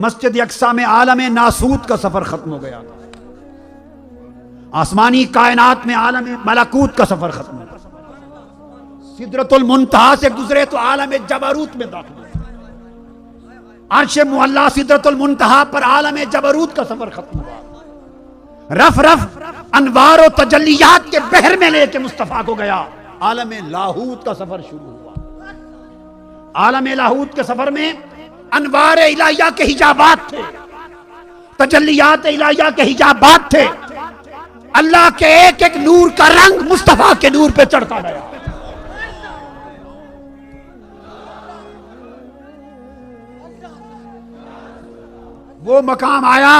مسجد اقصی میں عالم ناسوت کا سفر ختم ہو گیا، آسمانی کائنات میں عالم ملکوت کا سفر ختم ہو گیا، سدرۃ المنتہا سے گزرے تو عالم جبروت میں داخل ہوئے، عرش معلی سدرۃ المنتہا پر عالم جبروت کا سفر ختم ہوا، رف رف انوار و تجلیات کے بحر میں لے کے مصطفیٰ کو گیا، عالم لاہوت کا سفر شروع ہوا۔ عالم لاہوت کے سفر میں انوار الہیہ کے حجابات تھے، تجلیات الہیہ کے حجابات تھے، اللہ کے ایک ایک نور کا رنگ مصطفیٰ کے نور پہ چڑھتا گیا۔ وہ مقام آیا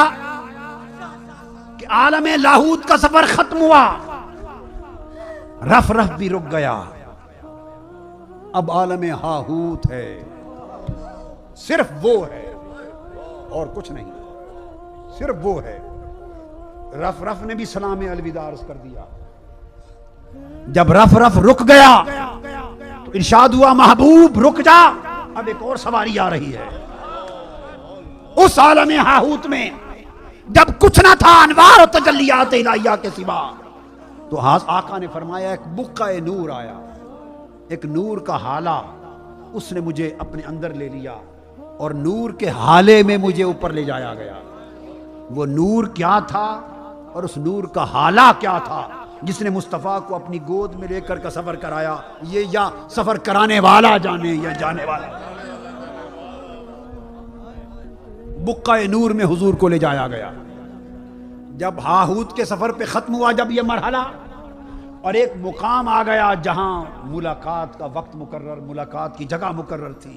کہ عالم لاہوت کا سفر ختم ہوا، رف رف بھی رک گیا، اب عالم ہاہوت ہے، صرف وہ ہے اور کچھ نہیں، صرف وہ ہے۔ رف رف نے بھی سلام الوداع عرض کر دیا۔ جب رف رف رک گیا تو ارشاد ہوا محبوب رک جا، اب ایک اور سواری آ رہی ہے۔ اس عالم ہاہوت میں جب کچھ نہ تھا انوار و تجلیات الہیہ کے سوا، تو آقا نے فرمایا ایک بقعہ نور آیا، ایک نور کا حالہ، اس نے مجھے اپنے اندر لے لیا اور نور کے حالے میں مجھے اوپر لے جایا گیا۔ وہ نور کیا تھا اور اس نور کا حالہ کیا تھا جس نے مصطفیٰ کو اپنی گود میں لے کر کا سفر کرایا، یہ یا سفر کرانے والا جانے یا جانے والا۔ بقعہ نور میں حضور کو لے جایا گیا۔ جب ہاہوت کے سفر پہ ختم ہوا جب یہ مرحلہ، اور ایک مقام آ گیا جہاں ملاقات کا وقت مقرر، ملاقات کی جگہ مقرر تھی،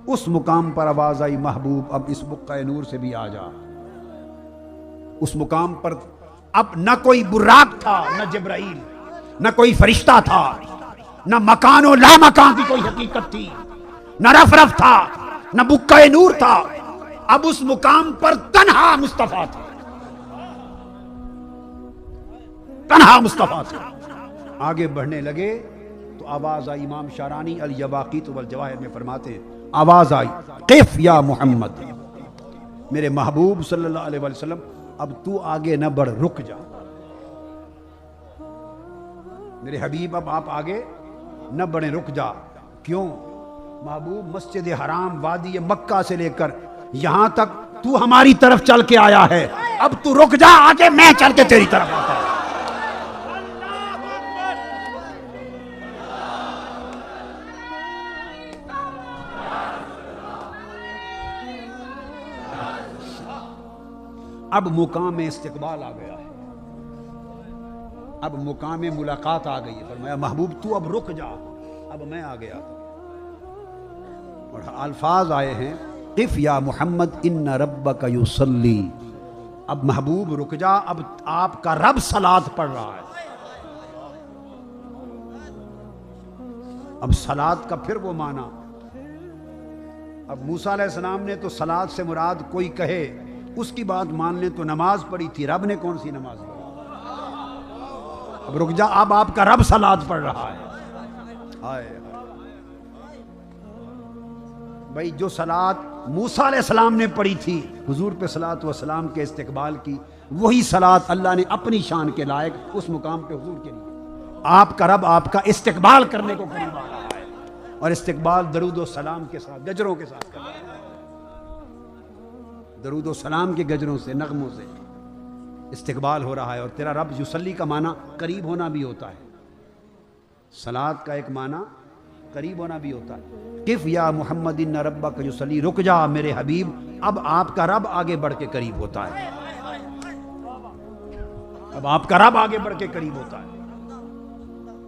اس مقام پر آواز آئی محبوب اب اس بقعہ نور سے بھی آ جا۔ اس مقام پر اب نہ کوئی براق تھا، نہ جبرائیل، نہ کوئی فرشتہ تھا، نہ مکان و لا مکان کی کوئی حقیقت تھی، نہ رف رف تھا، نہ بقعہ نور تھا، اب اس مقام پر تنہا مصطفیٰ تھا، تنہا مصطفیٰ تھا۔ آگے بڑھنے لگے تو آواز آئی، امام شارانی الیواقیت والجواہر میں فرماتے ہیں آواز آئی قف یا محمد، میرے محبوب صلی اللہ علیہ وسلم اب تو آگے نہ بڑھ، رک جا میرے حبیب، اب آپ آگے نہ بڑھیں، رک جا۔ کیوں؟ محبوب مسجد حرام وادی مکہ سے لے کر یہاں تک تو ہماری طرف چل کے آیا ہے، اب تو رک جا، آگے میں چل کے تیری طرف آتا ہوں۔ اب مقام استقبال آ گیا ہے، اب مقام ملاقات آ گئی ہے۔ فرمایا محبوب تو اب رک جا، اب میں آ گیا۔ اور الفاظ آئے ہیں قف یا محمد ان ربک یصلی، اب محبوب رک جا، اب آپ کا رب صلاۃ پڑھ رہا ہے۔ اب صلاۃ کا پھر وہ معنی، اب موسیٰ علیہ السلام نے تو صلاۃ سے مراد کوئی کہے اس کی بات مان لیں تو نماز پڑھی تھی، رب نے کون سی نماز پڑھی؟ اب رک جا، اب آپ کا رب صلاۃ پڑھ رہا ہے۔ ہائے بھائی، جو صلاۃ موسیٰ علیہ السلام نے پڑھی تھی حضور پہ صلاۃ و سلام کے استقبال کی، وہی صلاۃ اللہ نے اپنی شان کے لائق اس مقام پہ حضور کے لیے، آپ کا رب آپ کا استقبال کرنے کو قریب آ رہا ہے، اور استقبال درود و سلام کے ساتھ، گجروں کے ساتھ کر رہا ہے، درود و سلام کے گجروں سے، نغموں سے استقبال ہو رہا ہے۔ اور تیرا رب یصلی کا معنی قریب ہونا بھی ہوتا ہے، صلاۃ کا ایک معنی قریب ہونا بھی ہوتا ہے۔ قف یا محمد ان ربک یصلی، رک جا میرے حبیب، اب آپ کا رب آگے بڑھ کے قریب ہوتا ہے، اب آپ کا رب آگے بڑھ کے قریب ہوتا ہے۔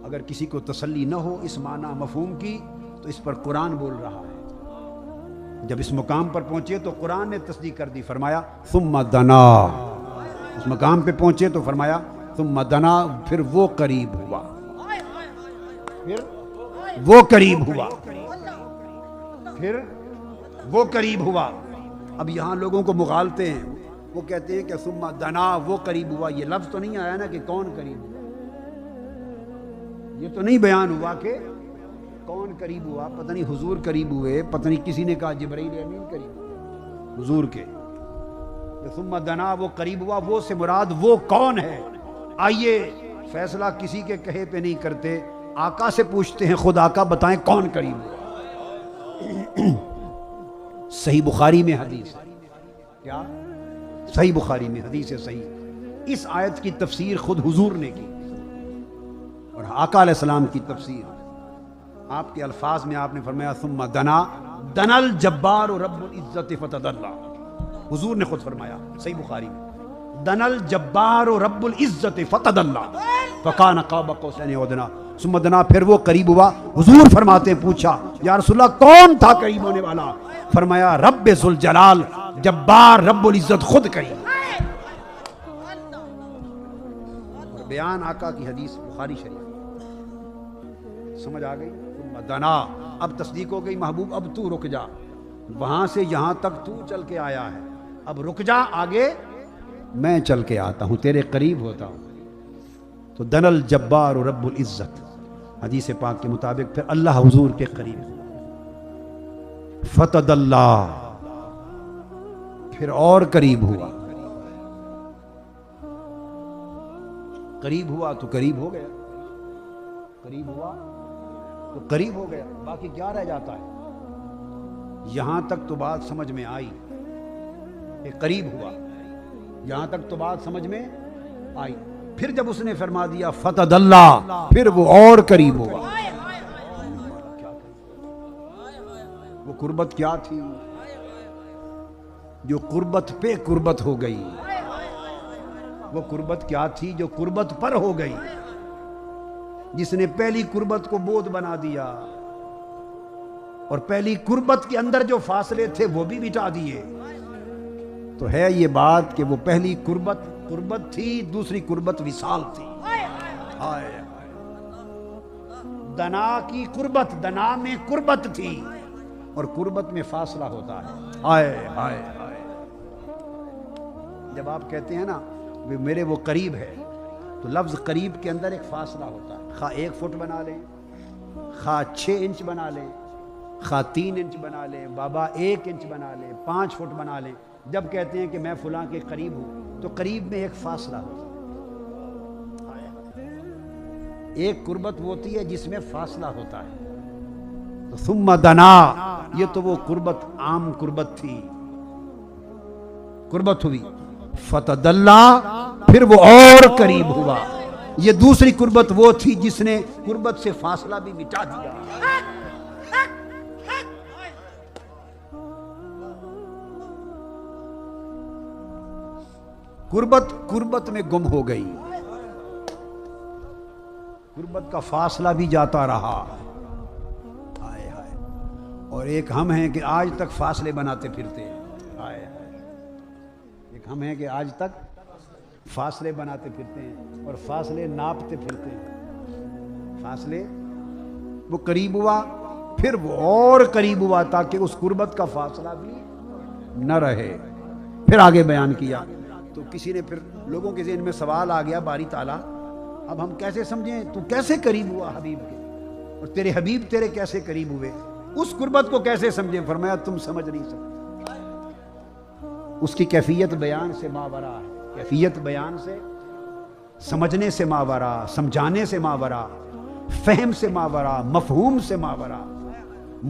اگر کسی کو تسلی نہ ہو اس معنی مفہوم کی تو اس پر قرآن بول رہا ہے۔ جب اس مقام پر پہنچے تو قرآن نے تصدیق کر دی، فرمایا ثم دنا، اس مقام پہ پہنچے تو فرمایا ثم دنا، پھر وہ قریب ہوا، پھر وہ قریب ہوا، پھر وہ قریب ہوا۔ اب یہاں لوگوں کو مغالتے ہیں، وہ کہتے ہیں کہ ثم دنا وہ قریب ہوا، یہ لفظ تو نہیں آیا نا کہ کون قریب ہوا، یہ تو نہیں بیان ہوا کہ کون قریب ہوا، پتہ نہیں حضور قریب ہوئے، پتہ نہیں کسی نے کہا جبرائیل امین قریب ہوئے، حضور کے. ثم دنا وہ قریب ہوا، وہ سے مراد وہ کون ہے؟ آئیے فیصلہ کسی کے کہے پہ نہیں کرتے، آقا سے پوچھتے ہیں، خود آقا بتائیں کون قریب ہوا. صحیح بخاری میں حدیث ہے. کیا؟ صحیح بخاری میں حدیث ہے صحیح. اس آیت کی تفسیر خود حضور نے کی اور آقا علیہ السلام کی تفسیر آپ کے الفاظ میں آپ نے فرمایا ثم دنا دنا الجبار رب العزت فتدلّا. حضور نے خود فرمایا صحیح بخاری میں دنا الجبار رب العزت فتدلّا فکان قاب قوسین او ادنیٰ. ثم دنا پھر وہ قریب ہوا. حضور فرماتے ہیں پوچھا یا رسول اللہ کون تھا قریب ہونے والا؟ فرمایا رب ذوالجلال جبار رب العزت خود قریب. بیان آقا کی حدیث بخاری شریف. سمجھ آ گئی؟ ثم دنا اب تصدیق ہو گئی محبوب اب تو رک جا، وہاں سے یہاں تک تو چل کے آیا ہے، اب رک جا، آگے میں چل کے آتا ہوں، تیرے قریب ہوتا ہوں. تو دن الجبار رب العزت حدیث پاک کے مطابق پھر اللہ حضور کے قریب. فتدلّا پھر اور قریب ہوا. قریب ہوا تو قریب ہو گیا، قریب ہوا تو قریب ہو گیا. باقی کیا رہ جاتا ہے؟ یہاں تک تو بات سمجھ میں آئی کہ قریب ہوا، یہاں تک تو بات سمجھ میں آئی. پھر جب اس نے فرما دیا فتدلّا پھر وہ اور قریب ہوا. وہ قربت کیا تھی جو قربت پہ قربت ہو گئی؟ وہ قربت کیا تھی جو قربت پر ہو گئی؟ جس نے پہلی قربت کو بود بنا دیا اور پہلی قربت کے اندر جو فاصلے تھے وہ بھی مٹا دیے. تو ہے یہ بات کہ وہ پہلی قربت قربت تھی، دوسری قربت وصال تھی. دنا کی قربت، دنا میں قربت تھی اور قربت میں فاصلہ ہوتا ہے. ہائے ہائے ہائے. جب آپ کہتے ہیں نا میرے وہ قریب ہے تو لفظ قریب کے اندر ایک فاصلہ ہوتا ہے. خواہ 1 فٹ بنا لیں، خواہ 6 انچ بنا لیں، خواہ 3 انچ بنا لیں، بابا 1 انچ بنا لیں، 5 فٹ بنا لیں. جب کہتے ہیں کہ میں فلاں کے قریب ہوں تو قریب میں ایک فاصلہ ہوتا ہے. ایک قربت وہ ہوتی ہے جس میں فاصلہ ہوتا ہے. تو ثم دنا یہ تو وہ قربت عام قربت تھی، قربت ہوئی. فتدلّا پھر وہ اور قریب ہوا. یہ دوسری قربت وہ تھی جس نے قربت سے فاصلہ بھی مٹا دیا. قربت میں گم ہو گئی، قربت کا فاصلہ بھی جاتا رہا. ہائے ہائے. اور ایک ہم ہیں کہ آج تک فاصلے بناتے پھرتے ہیں. ہائے ہائے. ایک ہم ہیں کہ آج تک فاصلے بناتے پھرتے ہیں اور فاصلے ناپتے پھرتے ہیں. فاصلے وہ قریب ہوا پھر وہ اور قریب ہوا تاکہ اس قربت کا فاصلہ بھی نہ رہے. پھر آگے بیان کیا تو کسی نے پھر لوگوں کے ذہن میں سوال آ گیا باری تعالیٰ اب ہم کیسے سمجھیں تو کیسے قریب ہوا حبیب کے اور تیرے حبیب تیرے کیسے قریب ہوئے؟ اس قربت کو کیسے سمجھیں؟ فرمایا تم سمجھ نہیں سکتے. اس کی کیفیت بیان سے ماورا ہے. کیفیت بیان سے، سمجھنے سے ماورا، سمجھانے سے ماورا، فہم سے ماورا، مفہوم سے ماورا،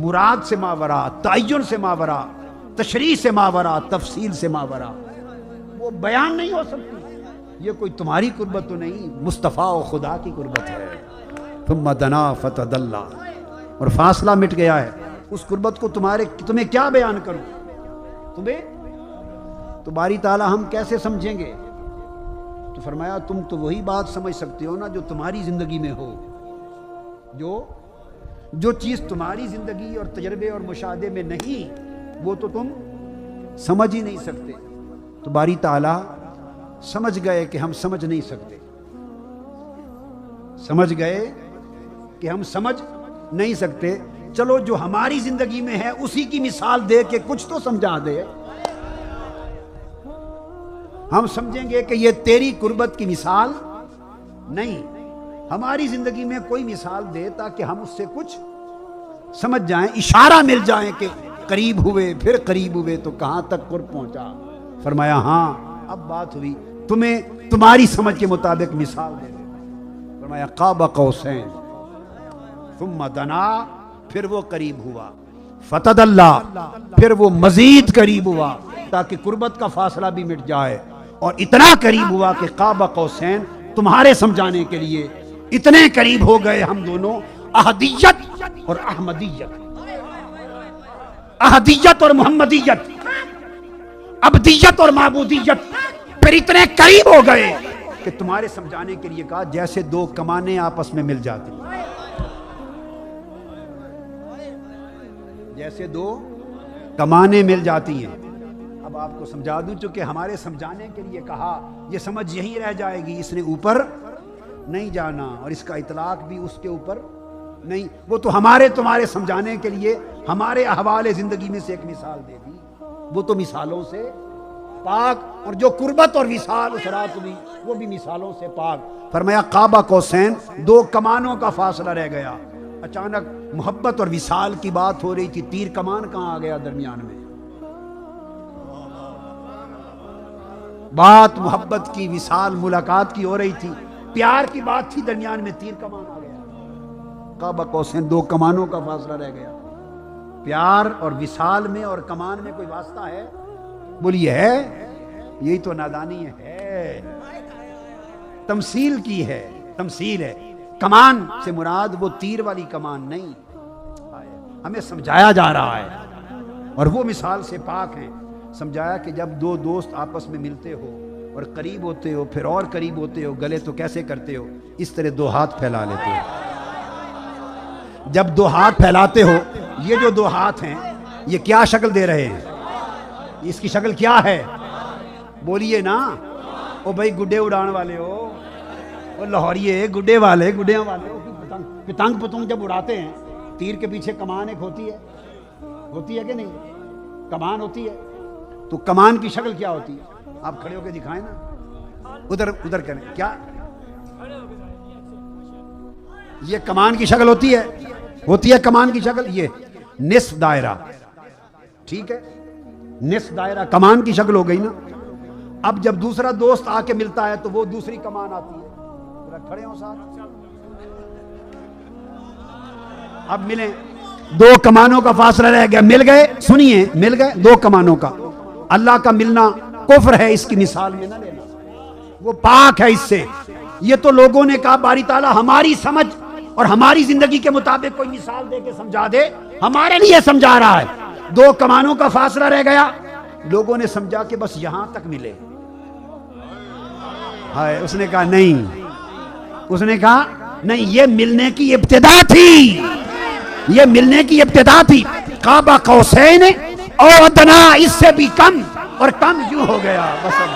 مراد سے ماورا، تعین سے ماورا، تشریح سے ماورا، تفصیل سے ماورا. وہ بیان نہیں ہو سکتی. یہ کوئی تمہاری قربت تو نہیں، مصطفیٰ و خدا کی قربت ہے. ثم دنا فتدلّا اور فاصلہ مٹ گیا ہے. اس قربت کو تمہیں کیا بیان کروں؟ تمہیں تو باری تعالیٰ ہم کیسے سمجھیں گے؟ تو فرمایا تم تو وہی بات سمجھ سکتے ہو نا جو تمہاری زندگی میں ہو. جو چیز تمہاری زندگی اور تجربے اور مشاہدے میں نہیں وہ تو تم سمجھ ہی نہیں سکتے. تو باری تعالیٰ سمجھ گئے کہ ہم سمجھ نہیں سکتے، سمجھ گئے کہ ہم سمجھ نہیں سکتے. چلو جو ہماری زندگی میں ہے اسی کی مثال دے کے کچھ تو سمجھا دے. ہم سمجھیں گے کہ یہ تیری قربت کی مثال نہیں، ہماری زندگی میں کوئی مثال دے تاکہ ہم اس سے کچھ سمجھ جائیں، اشارہ مل جائیں کہ قریب ہوئے، پھر قریب ہوئے تو کہاں تک قرب پہنچا؟ فرمایا ہاں اب بات ہوئی، تمہیں تمہاری سمجھ کے مطابق مثال دے دے۔ فرمایا قاب قوسین ثم دنا، پھر وہ قریب ہوا، فتدلی، پھر وہ مزید قریب ہوا تاکہ قربت کا فاصلہ بھی مٹ جائے، اور اتنا قریب ہوا کہ قاب قوسین، تمہارے سمجھانے کے لیے اتنے قریب ہو گئے ہم دونوں، احدیت اور احمدیت، احدیت اور محمدیت، عبدیت اور معبودیت، پھر اتنے قریب ہو گئے کہ تمہارے سمجھانے کے لیے کہا جیسے دو کمانیں آپس میں مل جاتی ہیں، جیسے دو کمانیں مل جاتی ہیں۔ اب آپ کو سمجھا دوں، چونکہ ہمارے سمجھانے کے لیے کہا، یہ سمجھ یہی رہ جائے گی، اس نے اوپر نہیں جانا، اور اس کا اطلاق بھی اس کے اوپر نہیں، وہ تو ہمارے تمہارے سمجھانے کے لیے ہمارے احوال زندگی میں سے ایک مثال دے دی، وہ تو مثالوں سے پاک، اور جو قربت اور وصال اس رات ہوئی وہ بھی مثالوں سے پاک۔ فرمایا قاب قوسین، دو کمانوں کا فاصلہ رہ گیا، اچانک محبت اور وصال کی بات ہو رہی تھی، تیر کمان کہاں آ گیا درمیان میں؟ بات محبت کی، وصال ملاقات کی ہو رہی تھی، پیار کی بات تھی، درمیان میں تیر کمان آ گیا۔ قاب قوسین، دو کمانوں کا فاصلہ رہ گیا۔ پیار اور وصال میں اور کمان میں کوئی واسطہ ہے؟ بولیے ہے؟ یہی تو نادانی ہے، تمثیل کی ہے، تمثیل ہے۔ کمان سے مراد وہ تیر والی کمان نہیں، ہمیں سمجھایا جا رہا ہے، اور وہ مثال سے پاک ہیں۔ سمجھایا کہ جب دو دوست آپس میں ملتے ہو اور قریب ہوتے ہو، پھر اور قریب ہوتے ہو، گلے تو کیسے کرتے ہو؟ اس طرح دو ہاتھ پھیلا لیتے ہو۔ جب دو ہاتھ پھیلاتے ہو، یہ جو دو ہاتھ ہیں یہ کیا شکل دے رہے ہیں؟ اس کی شکل کیا ہے؟ بولیے نا، او بھائی گڈے اڑان والے ہو، او لاہوریے گڈے والے، گڈیاں والے ہو، پتنگ پتنگ جب اڑاتے ہیں، تیر کے پیچھے کمان ایک ہوتی ہے کہ نہیں؟ کمان ہوتی ہے، تو کمان کی شکل کیا ہوتی ہے؟ آپ کھڑے ہو کے دکھائیں نا، ادھر کریں، کیا یہ کمان کی شکل ہوتی ہے کمان کی شکل، یہ نصف دائرہ، ٹھیک ہے، نصف دائرہ کمان کی شکل ہو گئی نا۔ اب جب دوسرا دوست آ کے ملتا ہے تو وہ دوسری کمان آتی ہے، ذرا کھڑے ہوں ساتھ، اب ملیں، دو کمانوں کا فاصلہ رہ گیا، مل گئے، سنیے، مل گئے دو کمانوں کا۔ اللہ کا ملنا کفر ہے، اس کی مثال میں نہ لینا، وہ پاک ہے اس سے۔ یہ تو لوگوں نے کہا باری تعالیٰ ہماری سمجھ اور ہماری زندگی کے مطابق کوئی مثال دے کے سمجھا دے، ہمارے لیے سمجھا رہا ہے۔ دو کمانوں کا فاصلہ رہ گیا، لوگوں نے سمجھا کہ بس یہاں تک ملے، ہائے، اس نے کہا نہیں، اس نے کہا نہیں، یہ ملنے کی ابتدا تھی، یہ ملنے کی ابتدا تھی۔ قاب قوسین او ادنا، اس سے بھی کم، اور کم یوں ہو گیا، بس اب